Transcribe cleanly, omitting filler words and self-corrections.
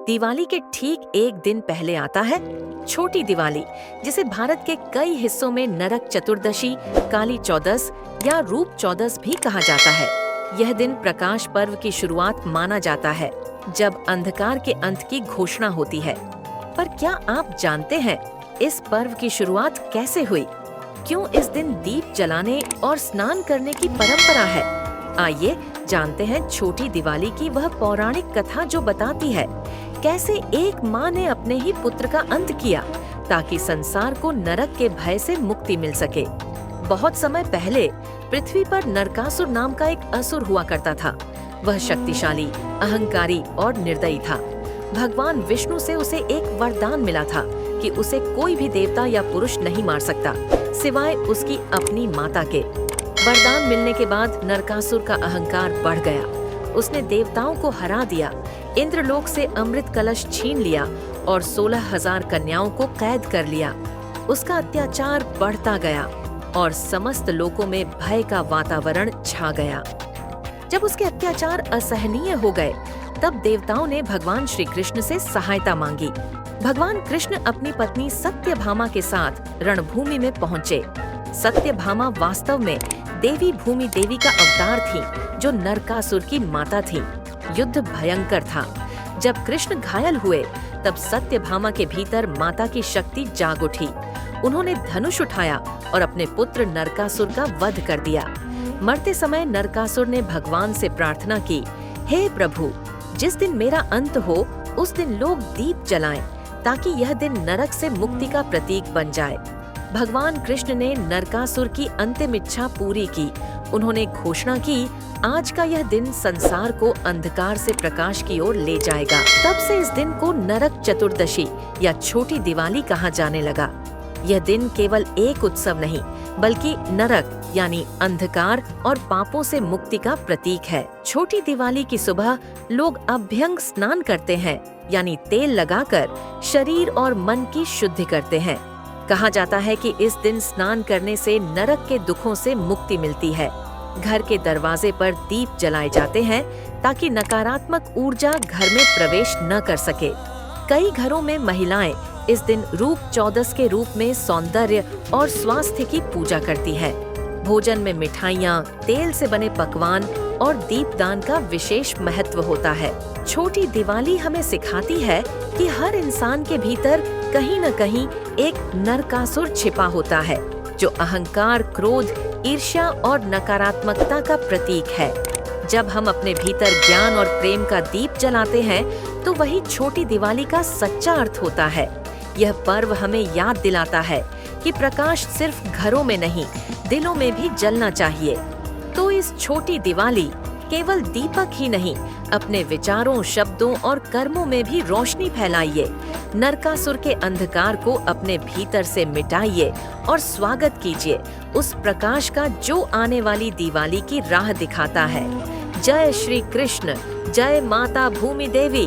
दिवाली के ठीक एक दिन पहले आता है छोटी दिवाली, जिसे भारत के कई हिस्सों में नरक चतुर्दशी, काली चौदस या रूप चौदस भी कहा जाता है। यह दिन प्रकाश पर्व की शुरुआत माना जाता है, जब अंधकार के अंत की घोषणा होती है। पर क्या आप जानते हैं इस पर्व की शुरुआत कैसे हुई? क्यों इस दिन दीप जलाने और स्नान करने की परंपरा है? आइए जानते हैं छोटी दिवाली की वह पौराणिक कथा जो बताती है कैसे एक माँ ने अपने ही पुत्र का अंत किया ताकि संसार को नरक के भय से मुक्ति मिल सके। बहुत समय पहले पृथ्वी पर नरकासुर नाम का एक असुर हुआ करता था। वह शक्तिशाली, अहंकारी और निर्दयी था। भगवान विष्णु से उसे एक वरदान मिला था कि उसे कोई भी देवता या पुरुष नहीं मार सकता सिवाय उसकी अपनी माता के। वरदान मिलने के बाद नरकासुर का अहंकार बढ़ गया। उसने देवताओं को हरा दिया, इंद्रलोक से अमृत कलश छीन लिया और 16,000 कन्याओं को कैद कर लिया। उसका अत्याचार बढ़ता गया और समस्त लोकों में भय का वातावरण छा गया। जब उसके अत्याचार असहनीय हो गए, तब देवताओं ने भगवान श्री कृष्ण से सहायता मांगी। भगवान कृष्ण अपनी पत्नी सत्यभामा के साथ रणभूमि में पहुँचे। सत्यभामा वास्तव में देवी भूमि देवी का अवतार थी, जो नरकासुर की माता थी। युद्ध भयंकर था। जब कृष्ण घायल हुए, तब सत्यभामा के भीतर माता की शक्ति जाग उठी। उन्होंने धनुष उठाया और अपने पुत्र नरकासुर का वध कर दिया। मरते समय नरकासुर ने भगवान से प्रार्थना की, हे प्रभु, जिस दिन मेरा अंत हो उस दिन लोग दीप जलाएं, ताकि यह दिन नरक से मुक्ति का प्रतीक बन जाए। भगवान कृष्ण ने नरकासुर की अंतिम इच्छा पूरी की। उन्होंने घोषणा की, आज का यह दिन संसार को अंधकार से प्रकाश की ओर ले जाएगा। तब से इस दिन को नरक चतुर्दशी या छोटी दिवाली कहा जाने लगा। यह दिन केवल एक उत्सव नहीं, बल्कि नरक यानी अंधकार और पापों से मुक्ति का प्रतीक है। छोटी दिवाली की सुबह लोग अभ्यंग स्नान करते हैं, यानी तेल लगाकर शरीर और मन की शुद्धि करते हैं। कहा जाता है कि इस दिन स्नान करने से नरक के दुखों से मुक्ति मिलती है। घर के दरवाजे पर दीप जलाए जाते हैं ताकि नकारात्मक ऊर्जा घर में प्रवेश न कर सके। कई घरों में महिलाएं इस दिन रूप चौदस के रूप में सौंदर्य और स्वास्थ्य की पूजा करती है। भोजन में मिठाइयाँ, तेल से बने पकवान और दीपदान का विशेष महत्व होता है। छोटी दिवाली हमें सिखाती है कि हर इंसान के भीतर कहीं न कहीं एक नरकासुर छिपा होता है, जो अहंकार, क्रोध, ईर्ष्या और नकारात्मकता का प्रतीक है। जब हम अपने भीतर ज्ञान और प्रेम का दीप जलाते हैं, तो वही छोटी दिवाली का सच्चा अर्थ होता है। यह पर्व हमें याद दिलाता है कि प्रकाश सिर्फ घरों में नहीं, दिलों में भी जलना चाहिए। तो इस छोटी दिवाली केवल दीपक ही नहीं, अपने विचारों, शब्दों और कर्मों में भी रोशनी फैलाइए। नरकासुर के अंधकार को अपने भीतर से मिटाइए और स्वागत कीजिए उस प्रकाश का जो आने वाली दिवाली की राह दिखाता है। जय श्री कृष्ण, जय माता भूमि देवी।